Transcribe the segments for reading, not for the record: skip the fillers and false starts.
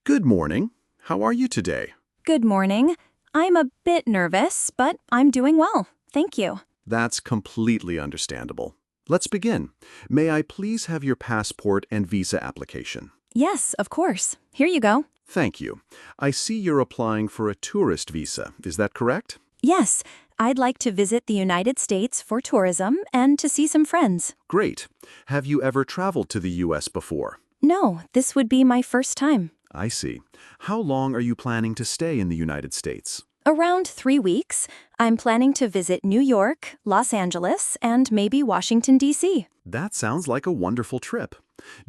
Good morning. How are you today? Good morning. I'm a bit nervous, but I'm doing well. Thank you. That's completely understandable. Let's begin. May I please have your passport and visa application? Yes, of course. Here you go. Thank you. I see you're applying for a tourist visa. Is that correct? Yes, I'd like to visit the United States for tourism and to see some friends. Great. Have you ever traveled to the U.S. before? No, this would be my first time. I see. How long are you planning to stay in the United States? Around 3 weeks. I'm planning to visit New York, Los Angeles, and maybe Washington, D.C. That sounds like a wonderful trip.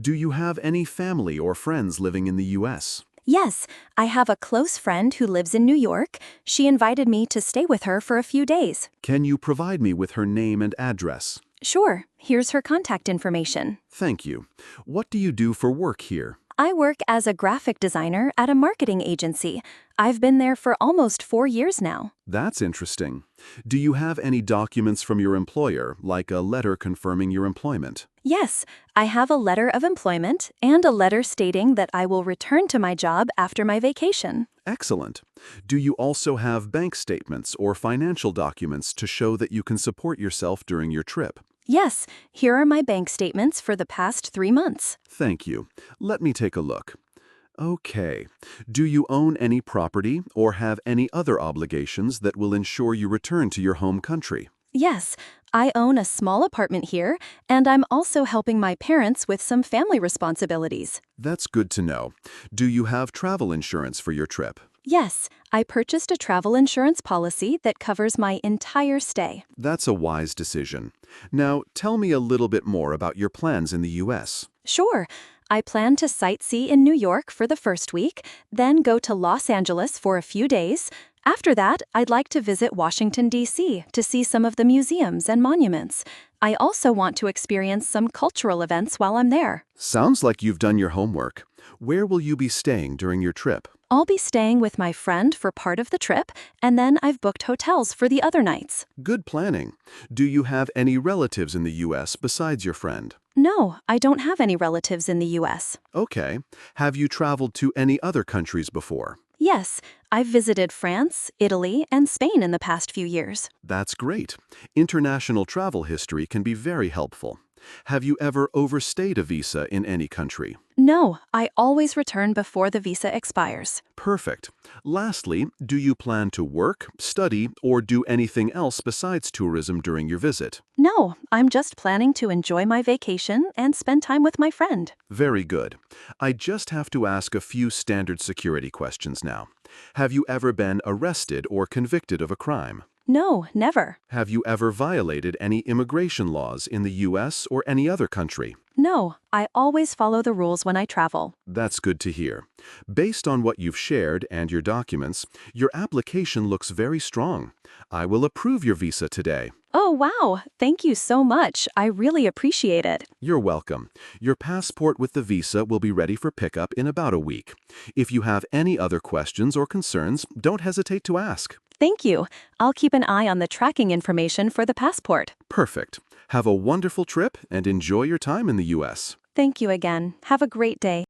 Do you have any family or friends living in the U.S.? Yes, I have a close friend who lives in New York. She invited me to stay with her for a few days. Can you provide me with her name and address? Sure, here's her contact information. Thank you. What do you do for work here? I work as a graphic designer at a marketing agency. I've been there for almost 4 years now. That's interesting. Do you have any documents from your employer, like a letter confirming your employment? Yes, I have a letter of employment and a letter stating that I will return to my job after my vacation. Excellent. Do you also have bank statements or financial documents to show that you can support yourself during your trip? Yes, here are my bank statements for the past 3 months. Thank you. Let me take a look. Okay. Do you own any property or have any other obligations that will ensure you return to your home country? Yes, I own a small apartment here, and I'm also helping my parents with some family responsibilities. That's good to know. Do you have travel insurance for your trip? Yes, I purchased a travel insurance policy that covers my entire stay. That's a wise decision. Now, tell me a little bit more about your plans in the U.S. Sure, I plan to sightsee in New York for the first week, then go to Los Angeles for a few days. After that, I'd like to visit Washington, D.C. to see some of the museums and monuments. I also want to experience some cultural events while I'm there. Sounds like you've done your homework. Where will you be staying during your trip? I'll be staying with my friend for part of the trip, and then I've booked hotels for the other nights. Good planning. Do you have any relatives in the U.S. besides your friend? No, I don't have any relatives in the U.S. Okay. Have you traveled to any other countries before? Yes, I've visited France, Italy, and Spain in the past few years. That's great. International travel history can be very helpful. Have you ever overstayed a visa in any country? No, I always return before the visa expires. Perfect. Lastly, do you plan to work, study, or do anything else besides tourism during your visit? No, I'm just planning to enjoy my vacation and spend time with my friend. Very good. I just have to ask a few standard security questions now. Have you ever been arrested or convicted of a crime? No, never. Have you ever violated any immigration laws in the U.S. or any other country? No, I always follow the rules when I travel. That's good to hear. Based on what you've shared and your documents, your application looks very strong. I will approve your visa today. Oh, wow. Thank you so much. I really appreciate it. You're welcome. Your passport with the visa will be ready for pickup in about a week. If you have any other questions or concerns, don't hesitate to ask. Thank you. I'll keep an eye on the tracking information for the passport. Perfect. Have a wonderful trip and enjoy your time in the U.S. Thank you again. Have a great day.